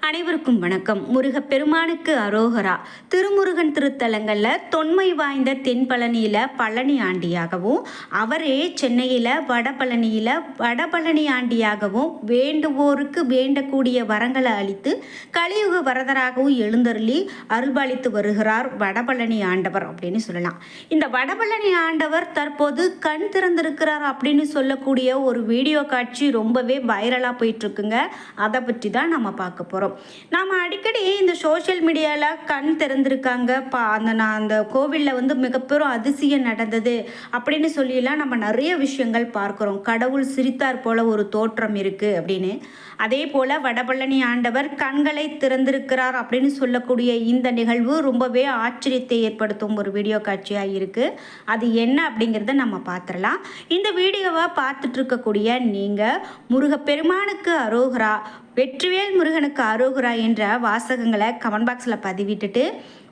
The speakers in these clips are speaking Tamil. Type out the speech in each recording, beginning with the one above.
அனைவருக்கும் வணக்கம். முருகப்பெருமானுக்கு அரோகரா. திருமுருகன் திருத்தலங்களில் தொன்மை வாய்ந்த தென்பழனியில் பழனி ஆண்டியாகவும், அவரே சென்னையில் வடபழனி ஆண்டியாகவும் வேண்டுவோருக்கு வேண்டக்கூடிய வரங்களை அளித்து கலியுக வரதராகவும் எழுந்தருளி அருள்பாலித்து வருகிறார் வடபழனி ஆண்டவர் அப்படின்னு சொல்லலாம். இந்த வடபழனி ஆண்டவர் தற்போது கண் திறந்திருக்கிறார் அப்படின்னு சொல்லக்கூடிய ஒரு வீடியோ காட்சி ரொம்பவே வைரலாக போயிட்டுருக்குங்க. அதை பற்றி தான் நம்ம பார்க்க போகிறோம். நாம் அடிக்கடி இந்த சோஷியல் மீடியாவில் கண் திறந்திருக்காங்க அந்த கோவிலில் மிகப்பெரும் அதிசயம் நடந்தது அப்படின்னு சொல்லிலாம் நம்ம நிறைய விஷயங்கள் பார்க்குறோம். கடவுள் சிரித்தார் போல ஒரு தோற்றம் இருக்குது அப்படின்னு. அதே போல் வடபழனி ஆண்டவர் கண்களை திறந்திருக்கிறார் அப்படின்னு சொல்லக்கூடிய இந்த நிகழ்வு ரொம்பவே ஆச்சரியத்தை ஏற்படுத்தும் ஒரு வீடியோ காட்சியாக இருக்குது. அது என்ன அப்படிங்கிறத நம்ம பார்த்துடலாம். இந்த வீடியோவை பார்த்துட்டு இருக்கக்கூடிய நீங்கள் முருகப்பெருமானுக்கு அரோகரா, வெற்றிவேல் முருகனுக்கு அரோகரா என்ற வாசகங்களை கமெண்ட் பாக்ஸில் பதிவிட்டுட்டு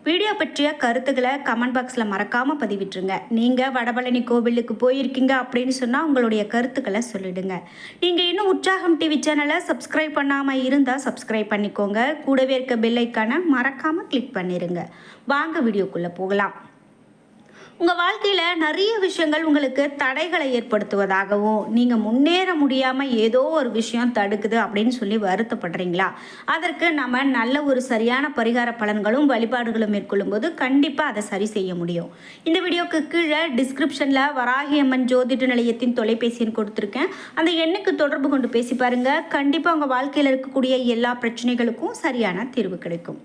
வீடியோ பற்றிய கருத்துக்களை கமெண்ட் பாக்ஸில் மறக்காமல் பதிவிட்டுருங்க. நீங்கள் வடபழனி கோவிலுக்கு போயிருக்கீங்க அப்படின்னு சொன்னால் உங்களுடைய கருத்துக்களை சொல்லிடுங்க. நீங்கள் இன்னும் உற்சாகம் டிவி சேனலை சப்ஸ்கிரைப் பண்ணாமல் இருந்தால் சப்ஸ்கிரைப் பண்ணிக்கோங்க. கூடவே இருக்க பெல் ஐக்கானை மறக்காமல் கிளிக் பண்ணிடுங்க. வாங்க வீடியோக்குள்ளே போகலாம். உங்கள் வாழ்க்கையில் நிறைய விஷயங்கள் உங்களுக்கு தடைகளை ஏற்படுத்துவதாகவும், நீங்கள் முன்னேற முடியாமல் ஏதோ ஒரு விஷயம் தடுக்குது அப்படின்னு சொல்லி வருத்தப்படுறீங்களா? அதற்கு நம்ம நல்ல ஒரு சரியான பரிகார பலன்களும் வழிபாடுகளும் மேற்கொள்ளும் போது கண்டிப்பாக அதை சரி செய்ய முடியும். இந்த வீடியோக்கு கீழே டிஸ்கிரிப்ஷனில் வராகி அம்மன் ஜோதிட நிலையத்தின் தொலைபேசி எண் கொடுத்துருக்கேன். அந்த எண்ணுக்கு தொடர்பு கொண்டு பேசி பாருங்கள். கண்டிப்பாக உங்கள் வாழ்க்கையில் இருக்கக்கூடிய எல்லா பிரச்சனைகளுக்கும் சரியான தீர்வு கிடைக்கும்.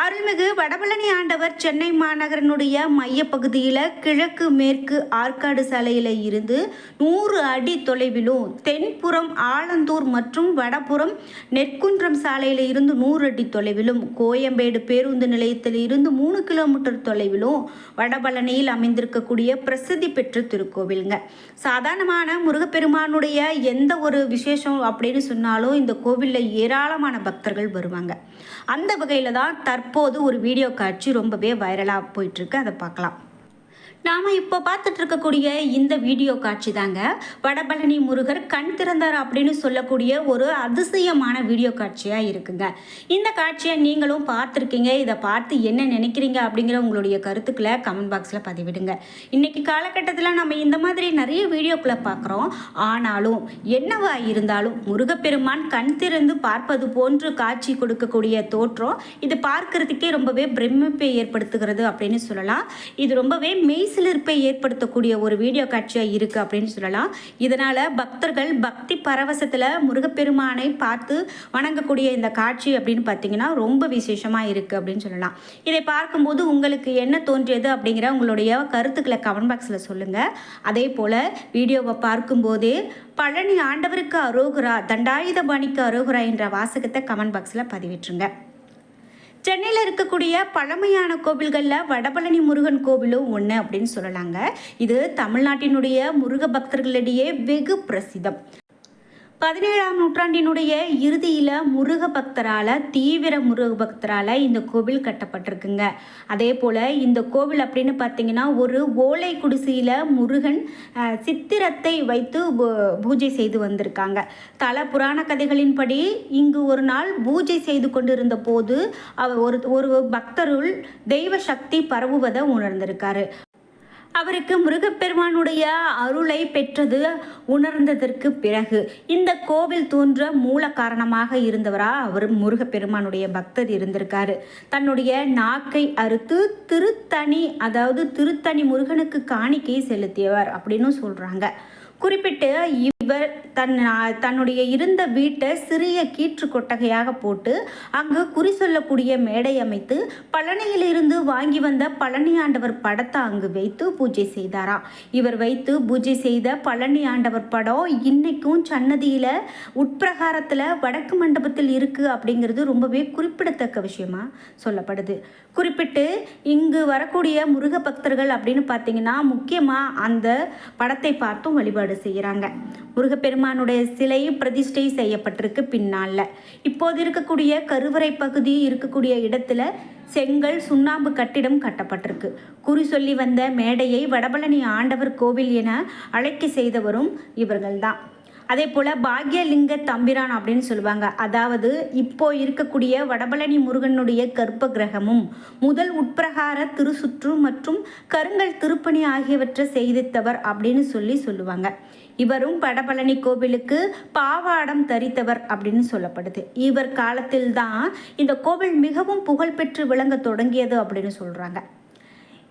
அருள்மிகு வடபழனி ஆண்டவர் சென்னை மாநகரனுடைய மையப்பகுதியில் கிழக்கு மேற்கு ஆற்காடு சாலையில் இருந்து 100 அடி தொலைவிலும், தென்புறம் ஆலந்தூர் மற்றும் வடபுறம் நெற்குன்றம் சாலையில் இருந்து 100 அடி தொலைவிலும், கோயம்பேடு பேருந்து நிலையத்தில் இருந்து 3 கிலோமீட்டர் தொலைவிலும் வடபழனியில் அமைந்திருக்கக்கூடிய பிரசித்தி பெற்ற திருக்கோவிலுங்க. சாதாரணமான முருகப்பெருமானுடைய எந்த ஒரு விசேஷம் அப்படின்னு சொன்னாலும் இந்த கோவிலில் ஏராளமான பக்தர்கள் வருவாங்க. அந்த வகையில் தான் தற்போது ஒரு வீடியோ காட்சி ரொம்பவே வைரலாக போயிட்டுருக்கு. அதை பார்க்கலாம். நாம் இப்போ பார்த்துட்டு இருக்கக்கூடிய இந்த வீடியோ காட்சி தாங்க வடபழனி முருகர் கண் திறந்தார் அப்படின்னு சொல்லக்கூடிய ஒரு அதிசயமான வீடியோ காட்சியாக இருக்குங்க. இந்த காட்சியை நீங்களும் பார்த்துருக்கீங்க. இதை பார்த்து என்ன நினைக்கிறீங்க அப்படிங்கிற உங்களுடைய கருத்துக்களை கமெண்ட் பாக்ஸில் பதிவிடுங்க. இன்றைக்கி காலகட்டத்தில் நம்ம இந்த மாதிரி நிறைய வீடியோக்களை பார்க்குறோம். ஆனாலும் என்னவா இருந்தாலும் முருகப்பெருமான் கண் திறந்து பார்ப்பது போன்று காட்சி கொடுக்கக்கூடிய தோற்றம் இது பார்க்கறதுக்கே ரொம்பவே பிரமிப்பை ஏற்படுத்துகிறது அப்படின்னு சொல்லலாம். இது ரொம்பவே மெய்சிலிர்ப்பை ஏற்படுத்தக்கூடிய ஒரு வீடியோ காட்சியாக இருக்குது அப்படின்னு சொல்லலாம். இதனால் பக்தர்கள் பக்தி பரவசத்தில் முருகப்பெருமானை பார்த்து வணங்கக்கூடிய இந்த காட்சி அப்படின்னு பார்த்தீங்கன்னா ரொம்ப விசேஷமாக இருக்குது அப்படின்னு சொல்லலாம். இதை பார்க்கும்போது உங்களுக்கு என்ன தோன்றியது அப்படிங்கிற உங்களுடைய கருத்துக்களை கமெண்ட் பாக்ஸில் சொல்லுங்கள். அதே போல் வீடியோவை பார்க்கும்போதே பழனி ஆண்டவருக்கு அரோகரா, தண்டாயுதபாணிக்கு அரோகரா என்ற வாசகத்தை கமெண்ட் பாக்ஸில் பதிவிட்டுருங்க. சென்னையில் இருக்கக்கூடிய பழமையான கோவில்களில் வடபழனி முருகன் கோவிலும் ஒன்று அப்படின்னு சொல்லலாங்க. இது தமிழ்நாட்டினுடைய முருக பக்தர்களிடையே வெகு பிரசித்தம். 17ஆம் நூற்றாண்டினுடைய இறுதியில் தீவிர முருக பக்தரால் இந்த கோவில் கட்டப்பட்டிருக்குங்க. அதே போல் இந்த கோவில் அப்படின்னு பார்த்தீங்கன்னா ஒரு ஓலை குடிசையில் முருகன் சித்திரத்தை வைத்து பூஜை செய்து வந்திருக்காங்க. தல புராண கதைகளின்படி இங்கு ஒரு நாள் பூஜை செய்து கொண்டிருந்த போது ஒரு பக்தருள் தெய்வ சக்தி பரவுவதை உணர்ந்திருக்காரு. அவருக்கு முருகப்பெருமானுடைய அருளை பெற்றது உணர்ந்ததற்கு பிறகு இந்த கோவில் தோன்ற மூல காரணமாக இருந்தவரா அவர் முருகப்பெருமானுடைய பக்தர் இருந்திருக்காரு. தன்னுடைய நாக்கை அறுத்து திருத்தணி முருகனுக்கு காணிக்கை செலுத்தியவர் அப்படின்னு சொல்றாங்க. குறிப்பிட்டு இவர் தன்னுடைய இருந்த வீட்டை சிறிய கீற்று கொட்டகையாக போட்டு அங்கு குறி சொல்லக்கூடிய மேடை அமைத்து பழனியிலிருந்து வாங்கி வந்த பழனி ஆண்டவர் படத்தை அங்கு வைத்து பூஜை செய்தாராம். இவர் வைத்து பூஜை செய்த பழனி ஆண்டவர் படம் இன்னைக்கும் சன்னதியில் உட்பிரகாரத்தில் வடக்கு மண்டபத்தில் இருக்குது அப்படிங்கிறது ரொம்பவே குறிப்பிடத்தக்க விஷயமா சொல்லப்படுது. குறிப்பிட்டு இங்கு வரக்கூடிய முருக பக்தர்கள் அப்படின்னு பார்த்தீங்கன்னா முக்கியமாக அந்த படத்தை பார்த்தும் வழிபாடு செய்கிறாங்க. முருகப்பெருமானுடைய சிலை பிரதிஷ்டை செய்யப்பட்டிருக்கு. பின்னால் இப்போது இருக்கக்கூடிய கருவறை பகுதி இருக்கக்கூடிய இடத்துல செங்கல் சுண்ணாம்பு கட்டிடம் கட்டப்பட்டிருக்கு. குறி சொல்லி வந்த மேடையை வடபழனி ஆண்டவர் கோவில் என அழைக்க செய்தவரும் இவர்கள்தான். அதே போல் பாக்யலிங்க தம்பிரான் அப்படின்னு சொல்லுவாங்க. அதாவது இப்போ இருக்கக்கூடிய வடபழனி முருகனுடைய கர்ப்ப கிரகமும் முதல் உட்பிரகார திருசுற்று மற்றும் கருங்கல் திருப்பணி ஆகியவற்றை செய்தித்தவர் அப்படின்னு சொல்லுவாங்க. இவரும் வடபழனி கோவிலுக்கு பாவாடம் தரித்தவர் அப்படின்னு சொல்லப்படுது. இவர் காலத்தில்தான் இந்த கோவில் மிகவும் புகழ்பெற்று விளங்க தொடங்கியது அப்படின்னு சொல்கிறாங்க.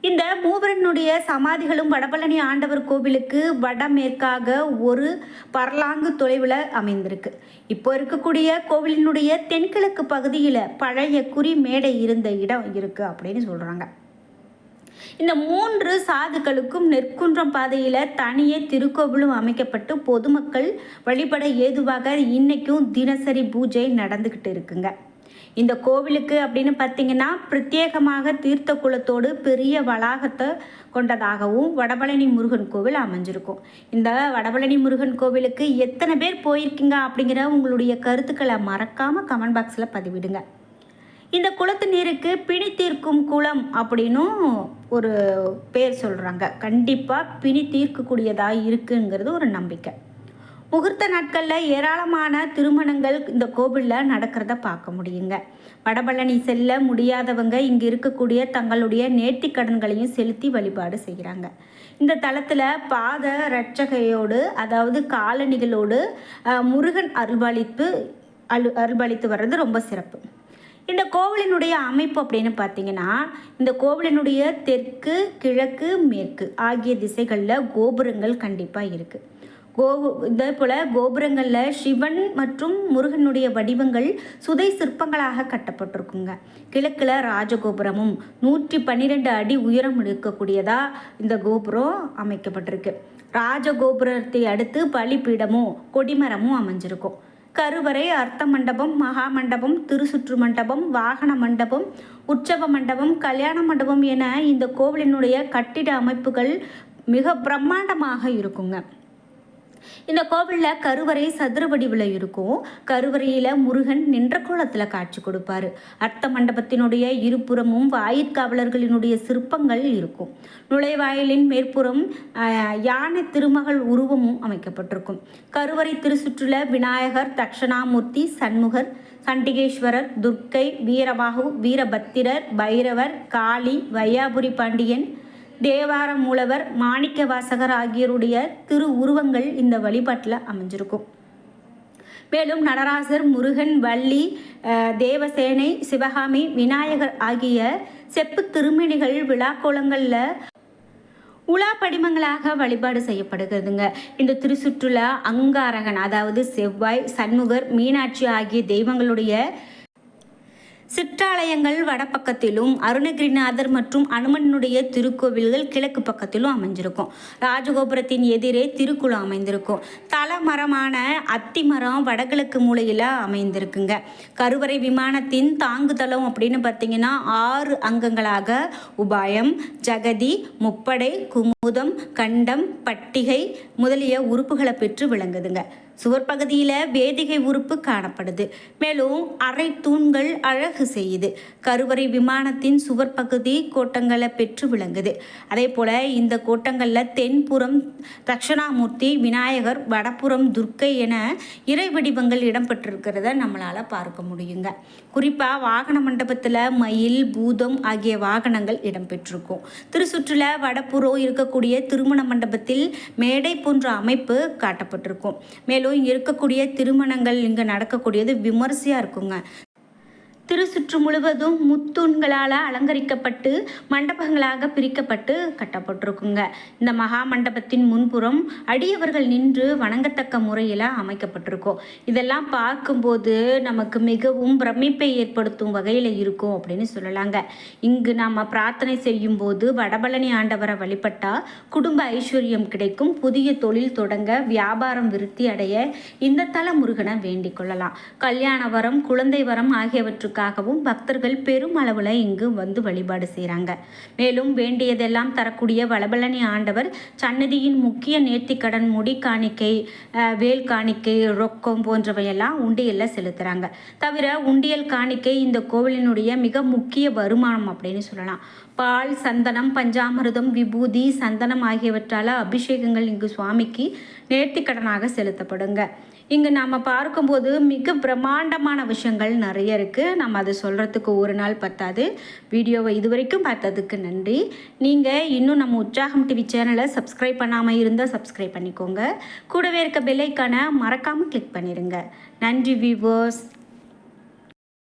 இந்த மூவரனுடைய சமாதிகளும் வடபழனி ஆண்டவர் கோவிலுக்கு வடமேற்காக ஒரு பரலாங்கு தொலைவில் அமைந்திருக்கு. இப்போ இருக்கக்கூடிய கோவிலினுடைய தென்கிழக்கு பகுதியில் பழைய குறி மேடை இருந்த இடம் இருக்குது அப்படின்னு சொல்கிறாங்க. இந்த 3 சாதுக்களுக்கும் நெற்குன்றம் பாதையில் தனியே திருக்கோவிலும் அமைக்கப்பட்டு பொதுமக்கள் வழிபட ஏதுவாக இன்னைக்கும் தினசரி பூஜை நடந்துக்கிட்டு இருக்குங்க. இந்த கோவிலுக்கு அப்படின்னு பார்த்தீங்கன்னா பிரத்யேகமாக தீர்த்த குளத்தோடு பெரிய வளாகத்தை கொண்டதாகவும் வடபழனி முருகன் கோவில் அமைஞ்சிருக்கும். இந்த வடபழனி முருகன் கோவிலுக்கு எத்தனை பேர் போயிருக்கீங்க அப்படிங்கிற உங்களுடைய கருத்துக்களை மறக்காமல் கமெண்ட் பாக்ஸில் பதிவிடுங்க. இந்த குளத்து நீருக்கு பிணி தீர்க்கும் குளம் அப்படின்னும் ஒரு பேர் சொல்கிறாங்க. கண்டிப்பாக பிணி தீர்க்கக்கூடியதாக இருக்குங்கிறது ஒரு நம்பிக்கை. முகூர்த்த நாட்களில் ஏராளமான திருமணங்கள் இந்த கோவிலில் நடக்கிறத பார்க்க முடியுங்க. வடபழனி செல்ல முடியாதவங்க இங்கே இருக்கக்கூடிய தங்களுடைய நேர்த்தி கடன்களையும் செலுத்தி வழிபாடு செய்கிறாங்க. இந்த தலத்தில் பாத ரட்சகையோடு அதாவது காலணிகளோடு முருகன் அருள்பாலித்து வர்றது ரொம்ப சிறப்பு. இந்த கோவிலினுடைய அமைப்பு அப்படின்னு பார்த்தீங்கன்னா இந்த கோவிலினுடைய தெற்கு கிழக்கு மேற்கு ஆகிய திசைகளில் கோபுரங்கள் கண்டிப்பாக இருக்குது. இதே போல் கோபுரங்களில் சிவன் மற்றும் முருகனுடைய வடிவங்கள் சுதை சிற்பங்களாக கட்டப்பட்டிருக்குங்க. கிழக்கில் ராஜகோபுரமும் 112 அடி உயரம் இருக்கக்கூடியதாக இந்த கோபுரம் அமைக்கப்பட்டிருக்கு. ராஜகோபுரத்தை அடுத்து பலிபீடமும் கொடிமரமும் அமைஞ்சிருக்கும். கருவறை, அர்த்த மண்டபம், மகா மண்டபம், திருசுற்று மண்டபம், வாகன மண்டபம், உற்சவ மண்டபம், கல்யாண மண்டபம் என இந்த கோவிலினுடைய கட்டிட அமைப்புகள் மிக பிரம்மாண்டமாக இருக்குங்க. இந்த கோவிலில் கருவறை சதுர வடிவில் இருக்கும். கருவறையில் முருகன் நின்ற கோலத்தில் காட்சி கொடுப்பார். அர்த்த மண்டபத்தினுடைய இருபுறமும் வாயிற்காவலர்களினுடைய சிற்பங்கள் இருக்கும். நுழைவாயிலின் மேற்புறம் யானை திருமகள் உருவமும் அமைக்கப்பட்டிருக்கும். கருவறை திருச்சுற்றில் விநாயகர், தட்சணாமூர்த்தி, சண்முகர், சண்டிகேஸ்வரர், துர்க்கை, வீரபாகு, வீரபத்திரர், பைரவர், காளி, வையாபுரி பாண்டியன், தேவார மூலவர், மாணிக்க வாசகர் ஆகியோருடைய திரு உருவங்கள் இந்த வழிபாட்டில் அமைஞ்சிருக்கும். மேலும் நடராசர், முருகன், வள்ளி, தேவசேனை, சிவகாமி, விநாயகர் ஆகிய செப்பு திருமணிகள் விழாக்கோலங்களில் உலா படிமங்களாக வழிபாடு செய்யப்படுகிறதுங்க. இந்த திருச்சுற்றுல அங்காரகன் அதாவது செவ்வாய், சண்முகர், மீனாட்சி ஆகிய தெய்வங்களுடைய சிற்றாலயங்கள் வடபக்கத்திலும் அருணகிரிநாதர் மற்றும் அனுமனுடைய திருக்கோவில்கள் கிழக்கு பக்கத்திலும் அமைஞ்சிருக்கும். ராஜகோபுரத்தின் எதிரே திருக்குளம் அமைந்திருக்கும். தலமரமான அத்திமரம் வடகிழக்கு மூலையில் அமைந்திருக்குங்க. கருவறை விமானத்தின் தாங்குதளம் அப்படின்னு பார்த்தீங்கன்னா 6 அங்கங்களாக உபாயம், ஜகதி, முப்படை, குமுதம், கண்டம், பட்டிகை முதலிய உறுப்புகளை பெற்று விளங்குதுங்க. சுவர் பகுதியில் வேதிகை உறுப்பு காணப்படுது. மேலும் அரை தூண்கள் அழகு செய்யுது. கருவறை விமானத்தின் சுவர் பகுதி கோட்டங்களை பெற்று விளங்குது. அதே போல் இந்த கோட்டங்களில் தென்புறம் தட்சணாமூர்த்தி, விநாயகர், வடப்புறம் துர்க்கை என இறை வடிவங்கள் இடம்பெற்றிருக்கிறத நம்மளால் பார்க்க முடியுங்க. குறிப்பாக வாகன மண்டபத்தில் மயில், பூதம் ஆகிய வாகனங்கள் இடம்பெற்றிருக்கும். திருச்சுற்றில் வடப்புறம் இருக்கக்கூடிய திருமண மண்டபத்தில் மேடை போன்ற அமைப்பு காட்டப்பட்டிருக்கும். மேலும் இங்கே இருக்கக்கூடிய திருமணங்கள் இங்கே நடக்கக்கூடியது விமர்சையாக இருக்குங்க. திருச்சுற்று முழுவதும் முத்தூண்களால் அலங்கரிக்கப்பட்டு மண்டபங்களாக பிரிக்கப்பட்டு கட்டப்பட்டிருக்குங்க. இந்த மகா மண்டபத்தின் முன்புறம் அடியவர்கள் நின்று வணங்கத்தக்க முறையில் அமைக்கப்பட்டிருக்கும். இதெல்லாம் பார்க்கும்போது நமக்கு மிகவும் பிரமிப்பை ஏற்படுத்தும் வகையில் இருக்கும் அப்படின்னு சொல்லலாங்க. இங்கு நாம் பிரார்த்தனை செய்யும் போது வடபழனி ஆண்டவரை வழிபட்டால் குடும்ப ஐஸ்வர்யம் கிடைக்கும், புதிய தொழில் தொடங்க, வியாபாரம் விருத்தி அடைய இந்த தல முருகனை வேண்டிக் கொள்ளலாம். கல்யாண வரம், குழந்தை வரம் ஆகியவற்றுக்கு கிடைப்பதற்காகவும் பக்தர்கள் பெரும் அளவில் இங்கு வந்து வழிபாடு செய்கிறாங்க. மேலும் வேண்டியதெல்லாம் தரக்கூடிய வடபழனி ஆண்டவர் சன்னதியின் முக்கிய நேர்த்திக்கடன் முடி காணிக்கை, வேல் காணிக்கை, ரொக்கம் போன்றவையெல்லாம் உண்டியலில் செலுத்துகிறாங்க. தவிர உண்டியல் காணிக்கை இந்த கோவிலினுடைய மிக முக்கிய வருமானம் அப்படின்னு சொல்லலாம். பால், சந்தனம், பஞ்சாமிர்தம், விபூதி, சந்தனம் ஆகியவற்றால் அபிஷேகங்கள் இங்கு சுவாமிக்கு நேர்த்திக்கடனாக செலுத்தப்படுங்க. இங்கு நாம் பார்க்கும்போது மிக பிரம்மாண்டமான விஷயங்கள் நிறைய இருக்குது. நம்ம அதை சொல்கிறதுக்கு ஒரு நாள் பத்தாது. வீடியோவை இதுவரைக்கும் பார்த்ததுக்கு நன்றி. நீங்கள் இன்னும் நம்ம உற்சாகம் டிவி சேனலை சப்ஸ்கிரைப் பண்ணாமல் இருந்தால் சப்ஸ்கிரைப் பண்ணிக்கோங்க. கூடவே இருக்க பெல் ஐக்கானை மறக்காமல் கிளிக் பண்ணிடுங்க. நன்றி வியூவர்ஸ்.